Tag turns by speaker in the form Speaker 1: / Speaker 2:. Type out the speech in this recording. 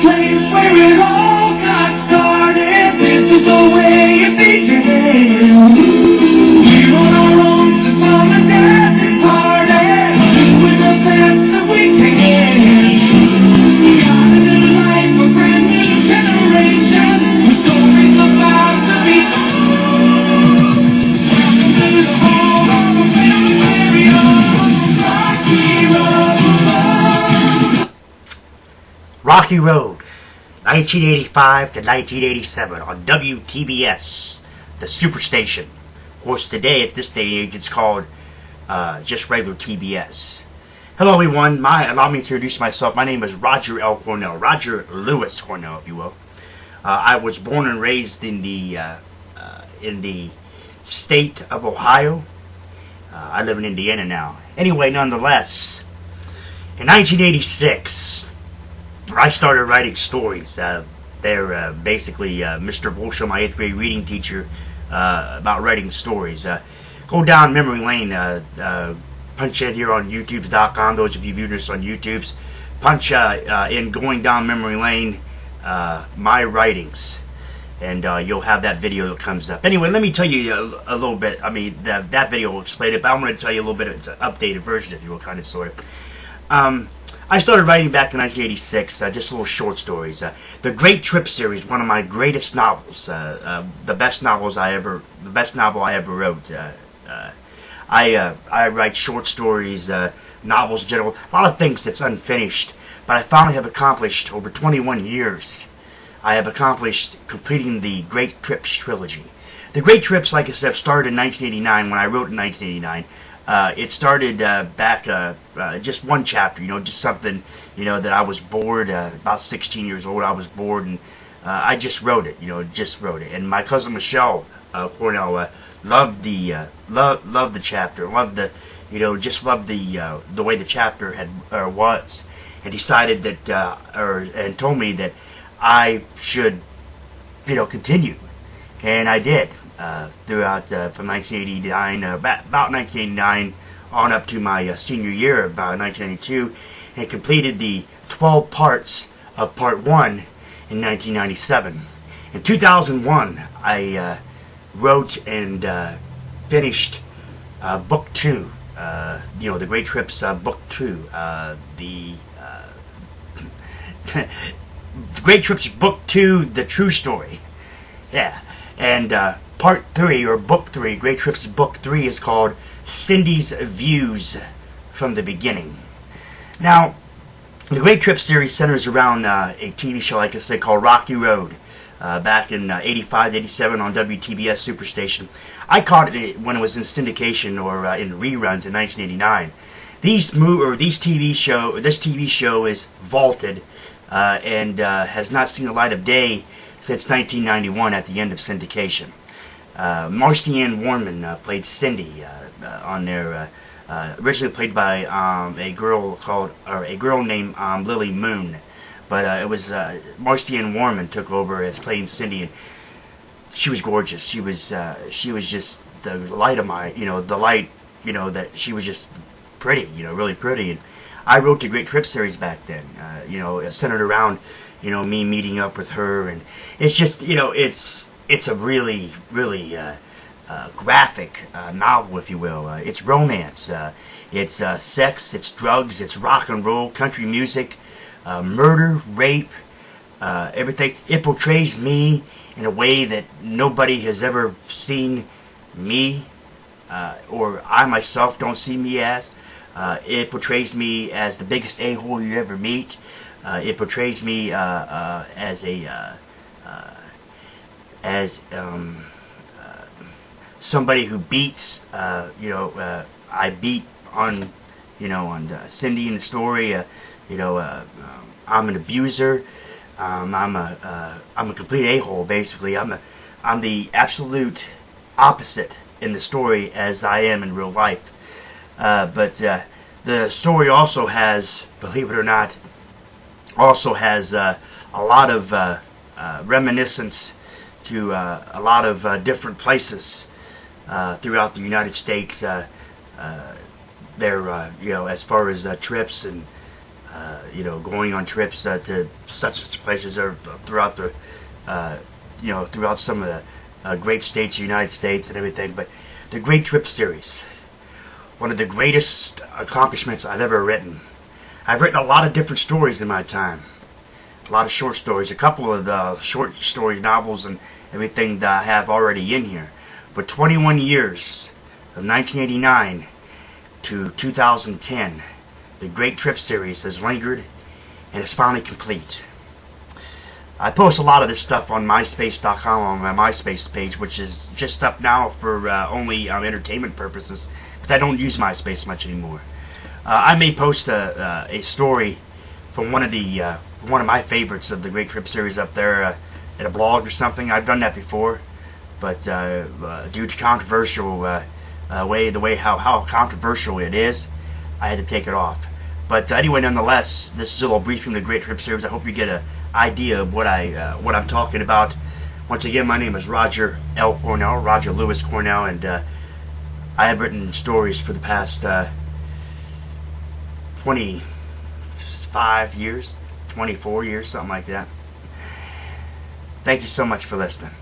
Speaker 1: place where it all got started. This is the way it began. We're on our own to mom and dad departed, doing the best that we can. Got a new life, a brand new generation, with stories about to be told. Welcome to the home of a family very own Rocky Road.
Speaker 2: Rocky Road, 1985 to 1987 on WTBS, the Superstation. Of course, today, at this day and age, it's called just regular TBS. Hello, everyone. Allow me to introduce myself. My name is Roger L. Cornell, Roger Lewis Cornell, if you will. I was born and raised in the state of Ohio. I live in Indiana now. Anyway, nonetheless, in 1986, I started writing stories. They're basically Mr. Bullshit, my 8th grade reading teacher, about writing stories. Go down memory lane. Punch in here on youtube.com. Those of you viewing this on YouTube's, punch in Going Down Memory Lane, my writings, and you'll have that video that comes up. Anyway, let me tell you a little bit. I mean, that video will explain it, but I'm going to tell you a little bit. It's an updated version, if you will, kind of, sort of. I started writing back in 1986, just little short stories. The Great Trip series, one of my greatest novels, the best novel I ever wrote. I write short stories, novels in general, a lot of things that's unfinished, but I finally have accomplished, over 21 years, I have accomplished completing the Great Trips trilogy. The Great Trips, like I said, started in 1989, when I wrote in 1989. It started back just one chapter, just something, that I was bored, about 16 years old, I was bored, and I just wrote it, And my cousin Michelle Cornell loved the chapter, loved the, just loved the way the chapter was, and decided that, and told me that I should, continue, and I did. Throughout from 1989, about 1989 on up to my senior year, about 1992, and completed the 12 parts of Part 1 in 1997. In 2001, I wrote and finished Book 2, the Great Trips Book 2, the Great Trips Book 2, The True Story. Yeah, and Part 3, or Book 3, Great Trips Book 3, is called Cindy's Views from the Beginning. Now, the Great Trip series centers around a TV show, like I said, called Rocky Road, back in 85, 87 on WTBS Superstation. I caught it when it was in syndication or in reruns in 1989. This TV show is vaulted and has not seen the light of day since 1991 at the end of syndication. Marcianne Warman played Cindy on there, originally played by a girl named Lily Moon, but it was Marcianne Warman took over as playing Cindy, and she was gorgeous. She was just the light of my, the light, that she was just pretty, really pretty. And I wrote the Great Trip series back then, centered around, me meeting up with her, and it's just, it's a really, really graphic novel, if you will. It's romance, it's sex, it's drugs, it's rock and roll, country music, murder, rape, everything. It portrays me in a way that nobody has ever seen me, or I myself don't see me as. It portrays me as the biggest a-hole you ever meet. It portrays me as somebody who beats, I beat on, on Cindy in the story. I'm an abuser. I'm a complete a-hole, basically. I'm the absolute opposite in the story as I am in real life. But the story also has, believe it or not, a lot of reminiscence to a lot of different places throughout the United States. As far as trips and going on trips to such places or throughout the, throughout some of the great states of the United States and everything. But the Great Trip series, one of the greatest accomplishments I've ever written. I've written a lot of different stories in my time. A lot of short stories, a couple of the short story novels and everything that I have already in here. But 21 years, from 1989 to 2010, the Great Trip series has lingered and is finally complete. I post a lot of this stuff on MySpace.com, on my MySpace page, which is just up now for only entertainment purposes, because I don't use MySpace much anymore. I may post a story from one of my favorites of the Great Trip series up there at a blog or something. I've done that before, but due to controversial how controversial it is, I had to take it off. But anyway, nonetheless, this is a little brief from the Great Trip series. I hope you get an idea of what I'm talking about. Once again, my name is Roger L. Cornell, Roger Lewis Cornell, and I have written stories for the past 25 years, 24 years, something like that. Thank you so much for listening.